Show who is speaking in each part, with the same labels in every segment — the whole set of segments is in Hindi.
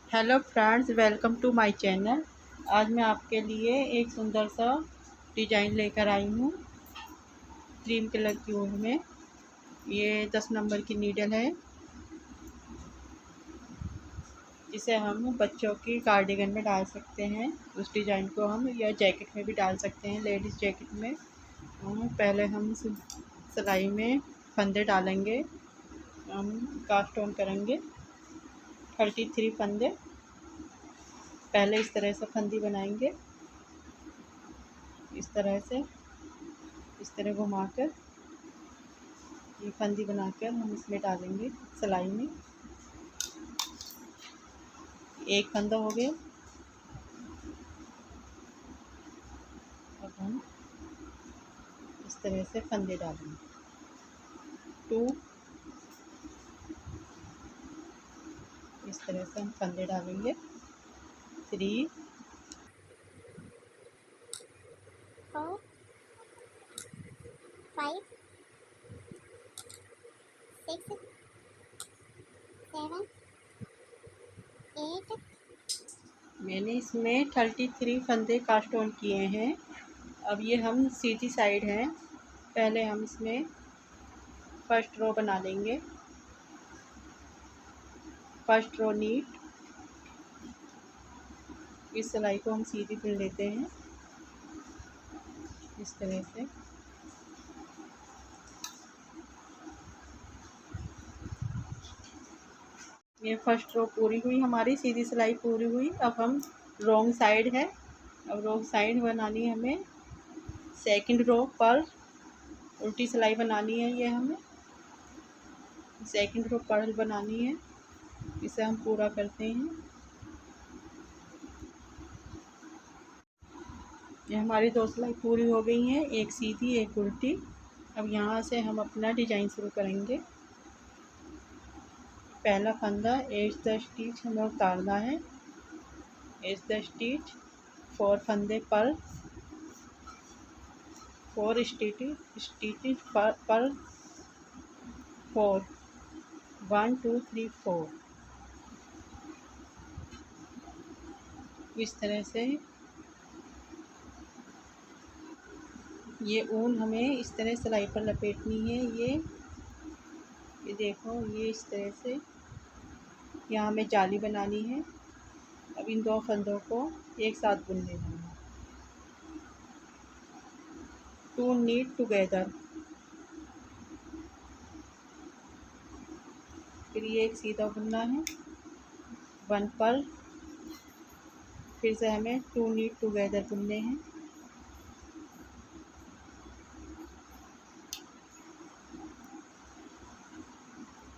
Speaker 1: Hello friends, welcome to my channel. आज मैं आपके लिए एक सुंदर सा डिज़ाइन लेकर आई हूँ क्रीम कलर की ऊन में। ये 10 नंबर की नीडल है, जिसे हम बच्चों की कार्डिगन में डाल सकते हैं। उस डिज़ाइन को हम या जैकेट में भी डाल सकते हैं, लेडीज़ जैकेट में। पहले हम सिलाई में फंदे डालेंगे। हम कास्ट ऑन करेंगे 33 फंदे। पहले इस तरह से फंदी बनाएंगे, इस तरह घुमाकर ये फंदी बनाकर हम इसमें डालेंगे सिलाई में। एक फंदा हो गया। अब हम इस तरह से फंदे डालेंगे। 2, इस तरह से हम फंदे डालेंगे। 3,
Speaker 2: 4, 5, 6, 7, 8।
Speaker 1: मैंने इसमें 33 फंदे कास्ट ऑन किए हैं। अब ये हम सीधी साइड है। पहले हम इसमें फर्स्ट रो बना लेंगे। First row knit. इस सिलाई को हम सीधी बुन लेते हैं इस तरह से। ये फर्स्ट रो पूरी हुई, हमारी सीधी सिलाई पूरी हुई। अब हम रॉन्ग साइड है। अब रॉन्ग साइड बनानी है हमें। सेकंड रो पर उल्टी सिलाई बनानी है। ये हमें सेकंड रो पर्ल बनानी है। इसे हम पूरा करते हैं। ये हमारी 2 सिलाई पूरी हो गई हैं, एक सीधी एक उल्टी। अब यहाँ से हम अपना डिजाइन शुरू करेंगे। पहला फंदा एज द स्टिच हमें उतारना है। एज द स्टिच 4 फंदे पर 4 स्टिच पर 4 1 2 3 4। इस तरह से ये ऊन हमें इस तरह सिलाई पर लपेटनी है। ये देखो, ये इस तरह से यहाँ हमें जाली बनानी है। अब इन 2 फंदों को एक साथ बुन लेना है। Two knit together. फिर ये एक सीधा बुनना है 1 पर। फिर से हमें 2 नीट टुगेदर बुनने हैं।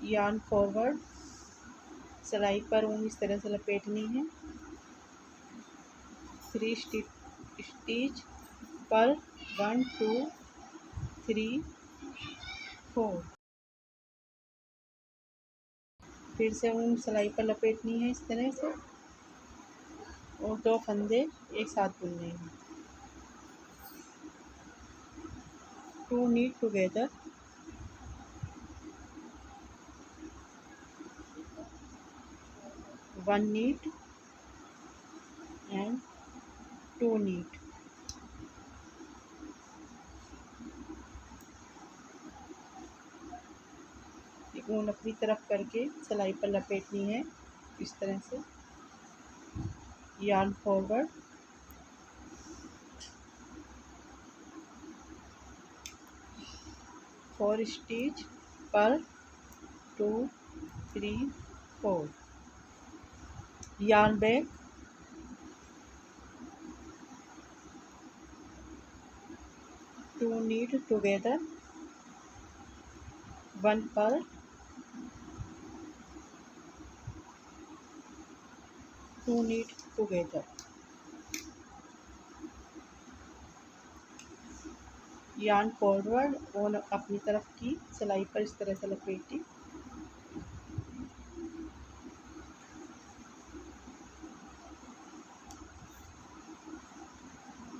Speaker 1: Yarn forward. सिलाई पर ऊन इस तरह से लपेटनी है। 3 स्टिच पर 1 2 3 4। फिर से ऊन सिलाई पर लपेटनी है इस तरह से, और 2 फंदे एक साथ बुनने हैं। 2 knit together. 1 knit and 2 knit. ऊन अपनी तरफ करके सिलाई पर लपेटनी है इस तरह से। Yarn forward. 4 स्टिच पर 2 3 4। yarn back। 2 knit together 1 per 2 knit together। yarn forward और अपनी तरफ की सिलाई पर इस तरह से लपेटी।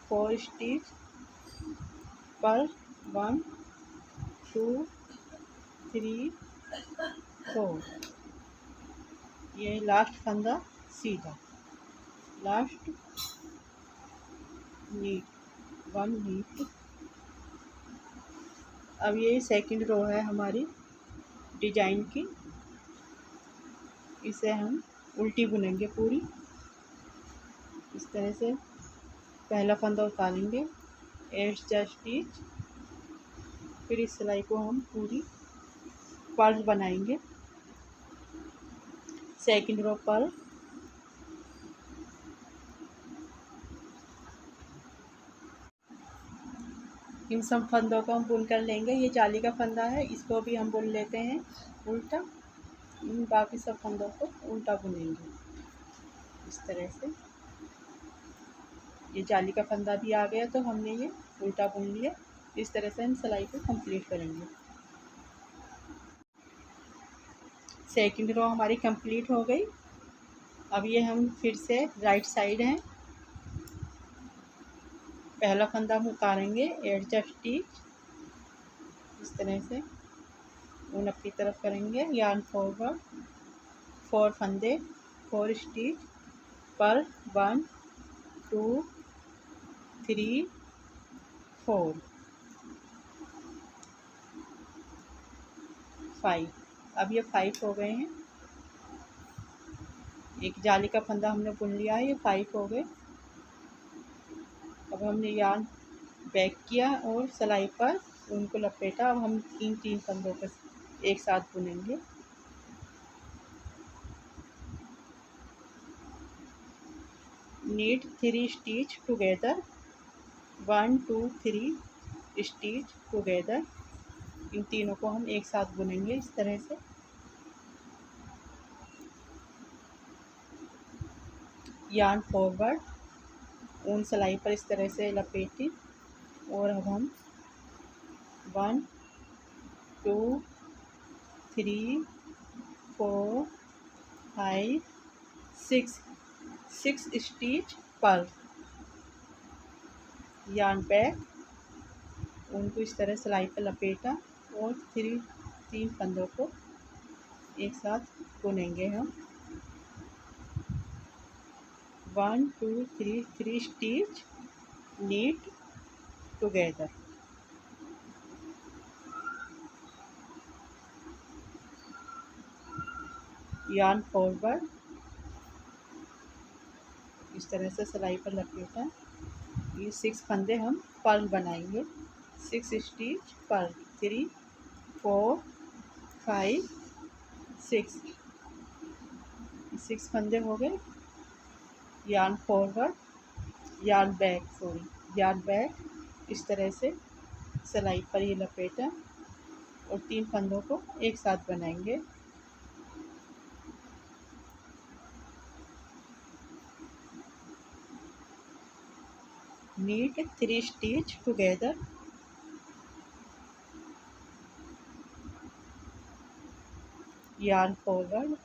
Speaker 1: फोर स्टिच पर 1 2 3 4। ये लास्ट फंदा सीधा, लास्ट नीट, 1 नीट। अब ये सेकंड रो है हमारी डिजाइन की, इसे हम उल्टी बुनेंगे पूरी इस तरह से। पहला फंदा उतारेंगे, एक्स्ट्रा स्टिच, फिर इस सिलाई को हम पूरी पर्ल बनाएंगे। सेकंड रो पर्ल, इन सब फंदों को हम बुन कर लेंगे। ये जाली का फंदा है, इसको भी हम बुन लेते हैं उल्टा। इन बाकी सब फंदों को उल्टा बुनेंगे इस तरह से। ये जाली का फंदा भी आ गया तो हमने ये उल्टा बुन लिया। इस तरह से हम सिलाई को कंप्लीट करेंगे। सेकंड रो हमारी कंप्लीट हो गई। अब ये हम फिर से राइट साइड हैं, पहला फंदा हम उतारेंगे, एडजस्ट स्टिच इस तरह से ऊन अपनी तरफ करेंगे, यार्न फॉरवर्ड, 4 फंदे, 4 स्टिच, पर्ल 1 2 3 4 5। अब ये 5 हो गए हैं। एक जाली का फंदा हमने बुन लिया है, ये 5 हो गए। अब हमने यार्न बैक किया और सिलाई पर ऊन को लपेटा। अब हम इन 3 फंदों को एक साथ बुनेंगे। Knit 3 stitch together, 1 2 3 stitch together. इन तीनों को हम एक साथ बुनेंगे इस तरह से। यार्न फॉरवर्ड, ऊन सिलाई पर इस तरह से लपेटी और अब हम 1 2 3 4 5 6 स्टिच पर्ल, यार्न बैक, ऊन को इस तरह सिलाई पर लपेटा और 3 फंदों को एक साथ बुनेंगे हम। 1 2 3 stitch knit together. Yarn forward, इस तरह से सिलाई पर लपेटा। ये 6 फंदे हम पर्ल बनाएंगे, 6 स्टिच पर्ल, 3 4 5 6, 6 फंदे हो गए। Yarn forward, yarn back, yarn back, इस तरह से सिलाई पर ये लपेटा और 3 फंदों को एक साथ बनाएंगे। Knit 3 stitch together, yarn forward,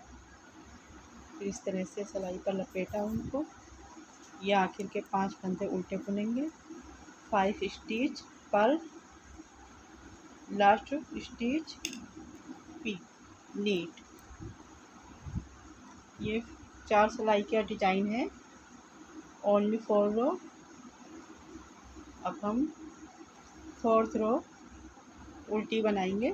Speaker 1: इस तरह से सिलाई पर लपेटा उनको। ये आखिर के 5 फंदे उल्टे बुनेंगे। 5 stitch purl, last stitch P, knit. ये 4 सिलाई का डिजाइन है, ओनली 4 रो। अब हम 4th रो उल्टी बनाएंगे।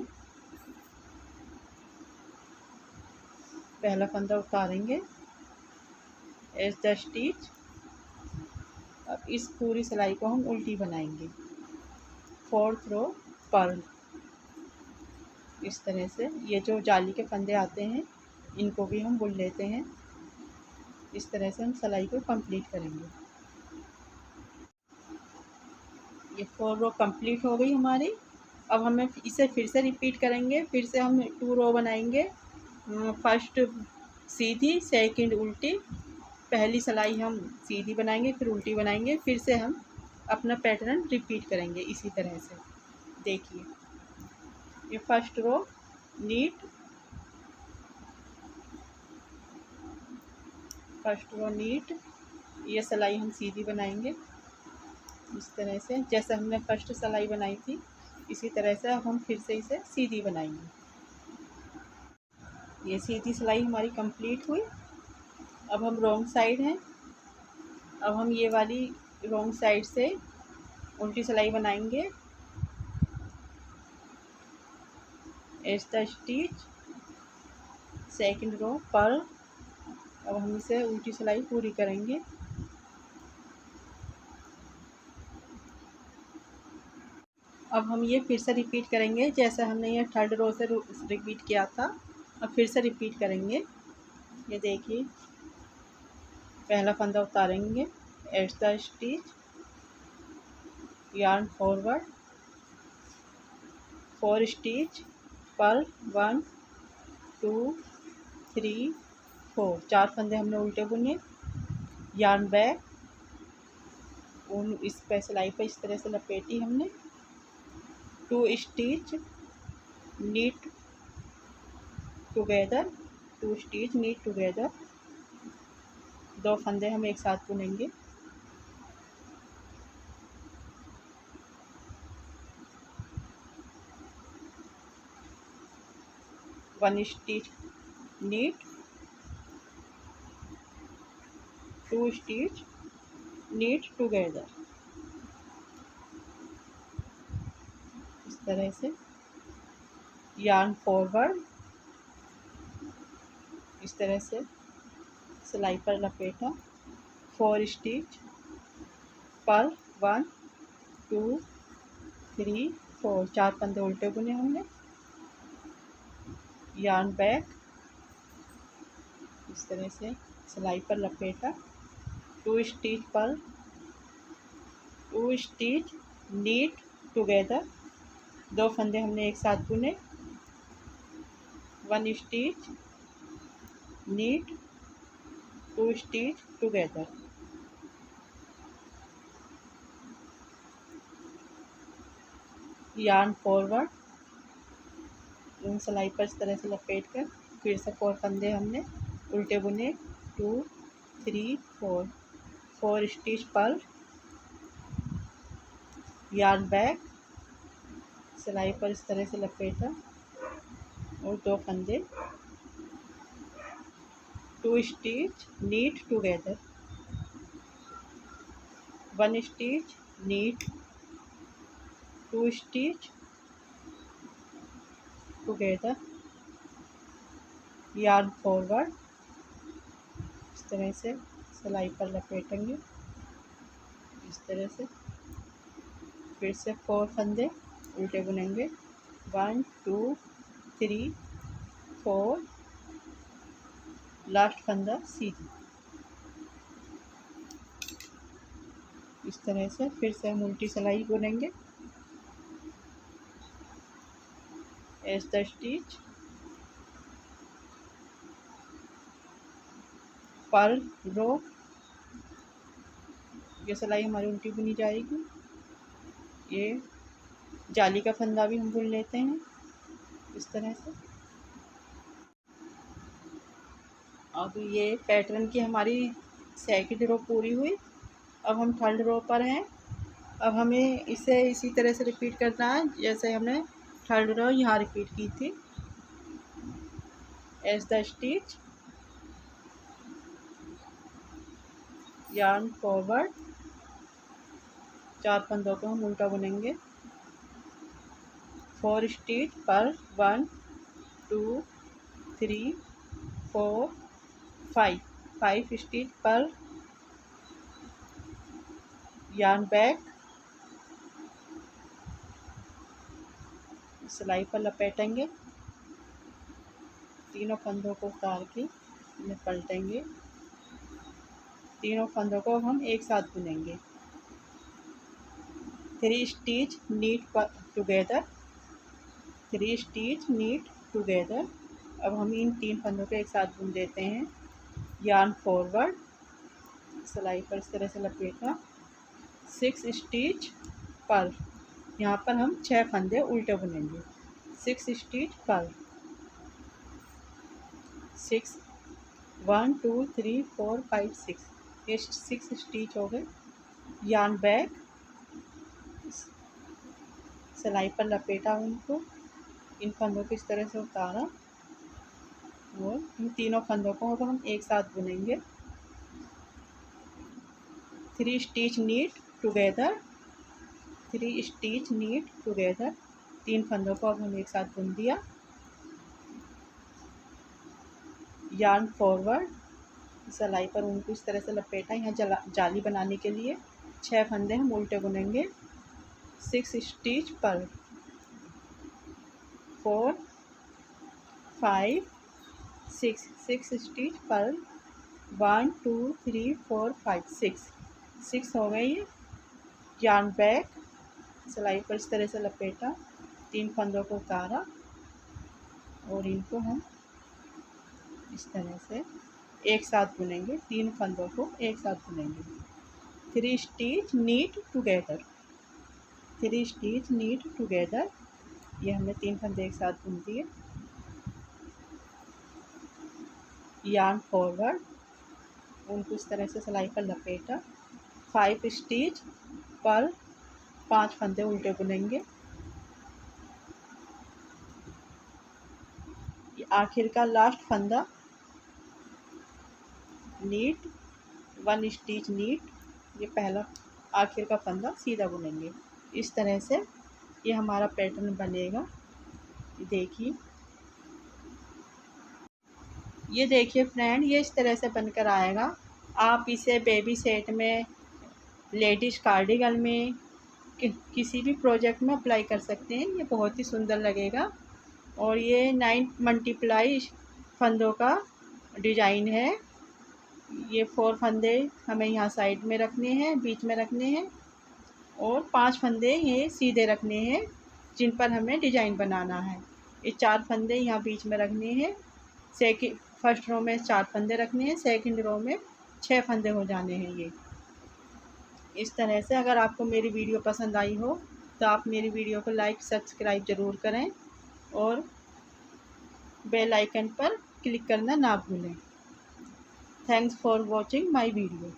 Speaker 1: पहला फंदा उतारेंगे, एज द स्टिच। अब इस पूरी सिलाई को हम उल्टी बनाएंगे। 4th रो पर्ल, इस तरह से। ये जो जाली के फंदे आते हैं इनको भी हम बुन लेते हैं। इस तरह से हम सिलाई को कंप्लीट करेंगे। ये 4 रो कंप्लीट हो गई हमारी। अब हमें इसे फिर से रिपीट करेंगे। फिर से हम 2 रो बनाएंगे। फर्स्ट सीधी, सेकंड उल्टी। पहली सिलाई हम सीधी बनाएंगे, फिर उल्टी बनाएंगे, फिर से हम अपना पैटर्न रिपीट करेंगे इसी तरह से। देखिए, ये first row knit, first row knit, ये सिलाई हम सीधी बनाएंगे इस तरह से। जैसे हमने फर्स्ट सिलाई बनाई थी इसी तरह से अब हम फिर से इसे सीधी बनाएंगे। ये सीधी सिलाई हमारी कंप्लीट हुई। अब हम रॉन्ग साइड हैं, अब हम ये वाली रॉन्ग साइड से उल्टी सिलाई बनाएंगे। As the stitch second row पर। अब हम इसे उल्टी सिलाई पूरी करेंगे। अब हम ये फिर से रिपीट करेंगे जैसे हमने ये थर्ड रो से रिपीट किया था। अब फिर से रिपीट करेंगे। ये देखिए, पहला फंदा उतारेंगे, at the stitch, yarn forward, 4 stitch, purl 1 2 3 4, 4 फंदे हमने उल्टे बुने, यार्न बैक, उन इस पे सिलाई पर इस तरह से लपेटी हमने, 2 stitch, knit together, 2 stitch knit together, 2 फंदे हम एक साथ बुनेंगे। One stitch knit, 2 stitch knit together, इस तरह से। यार्न फॉरवर्ड, इस तरह से सिलाई पर लपेटा, 4 स्टिच, पर्ल 1 2 3 4, 4 फंदे उल्टे बुने हमने, यार्न बैक, इस तरह से सिलाई पर लपेटा, 2 stitch purl, 2 stitch knit together, 2 फंदे हमने एक साथ बुने, 1 stitch knit, 2 stitch together, yarn forward, सिलाई पर इस तरह से लपेट कर फिर से 4 फंदे हमने उल्टे बुने, 2 3 4, 4 स्टिच पर्ल, यार्न बैक, सिलाई पर इस तरह से लपेटा और 2 फंदे, 2 stitch knit together, 1 stitch knit, 2 stitch together, yarn forward, इस तरह से सिलाई पर लपेटेंगे, इस तरह से फिर से 4 फंदे उल्टे बुनेंगे, 1 2 3 4, लास्ट फंदा सीधा, इस तरह से फिर से हम उल्टी सिलाई बुनेंगे। एज द स्टिच, पर्ल रो, ये सिलाई हमारी उल्टी बुनी जाएगी। ये जाली का फंदा भी हम बुन लेते हैं इस तरह से। अब ये पैटर्न की हमारी सेकंड रो पूरी हुई। अब हम थर्ड रो पर हैं। अब हमें इसे इसी तरह से रिपीट करना है जैसे हमने थर्ड रो यहाँ रिपीट की थी। As the stitch, yarn forward, 4 फंदों को हम उल्टा बुनेंगे, 4 स्टिच पर 1 2 3 4 5, 5 स्टिच पर, यार्न बैक, सिलाई पर लपेटेंगे, तीनों फंदों को उतार के इन्हें पलटेंगे, तीनों फंदों को हम एक साथ बुनेंगे, 3 stitch knit together, 3 stitch knit together. अब हम इन 3 फंदों को एक साथ बुन देते हैं, यार्न फॉरवर्ड, सिलाई पर इस तरह से लपेटा, 6 स्टिच पर्ल, यहाँ पर हम 6 फंदे उल्टे बुनेंगे, 6 स्टिच पर्ल, 6 1 2 3 4 5 6, ये 6 स्टिच हो गए, यार्न बैक, सिलाई पर लपेटा उनको, इन फंदों को इस तरह से उतारा और इन तीनों फंदों को अब हम एक साथ बुनेंगे, 3 stitch knit together, 3 stitch knit together. 3 फंदों को अब हम एक साथ बुन दिया। यार्न फॉरवर्ड, सिलाई पर ऊन को इस तरह से लपेटा। यहाँ जाली बनाने के लिए 6 फंदे हम उल्टे बुनेंगे। 6 स्टिच पर 4 5 6, 6 स्टिच पर 1 2 3 4 5 6 हो गए ये। यार्न बैक, सिलाई पर इस तरह से लपेटा, 3 फंदों को उतारा और इनको हम इस तरह से एक साथ बुनेंगे। 3 फंदों को एक साथ बुनेंगे। 3 stitch knit together, 3 stitch knit together. ये हमने 3 फंदे एक साथ बुन दिए। यार्न फॉरवर्ड, उनको इस तरह से सिलाई पर लपेटा। 5 स्टिच पर 5 फंदे उल्टे बुनेंगे। आखिर का लास्ट फंदा नीट, 1 स्टिच नीट, ये पहला आखिर का फंदा सीधा बुनेंगे। इस तरह से ये हमारा पैटर्न बनेगा। देखिए, ये देखिए फ्रेंड, ये इस तरह से बनकर आएगा। आप इसे बेबी सेट में, लेडीज़ कार्डिगन में, किसी भी प्रोजेक्ट में अप्लाई कर सकते हैं। ये बहुत ही सुंदर लगेगा। और ये 9 मल्टीप्लाई फंदों का डिज़ाइन है। ये 4 फंदे हमें यहाँ साइड में रखने हैं, बीच में रखने हैं, और 5 फंदे ये सीधे रखने हैं जिन पर हमें डिज़ाइन बनाना है। ये 4 फंदे यहाँ बीच में रखने हैं। फर्स्ट रो में 4 फंदे रखने हैं, सेकंड रो में 6 फंदे हो जाने हैं। ये इस तरह से, अगर आपको मेरी वीडियो पसंद आई हो तो आप मेरी वीडियो को लाइक सब्सक्राइब ज़रूर करें और बेल आइकन पर क्लिक करना ना भूलें। Thanks for watching my video.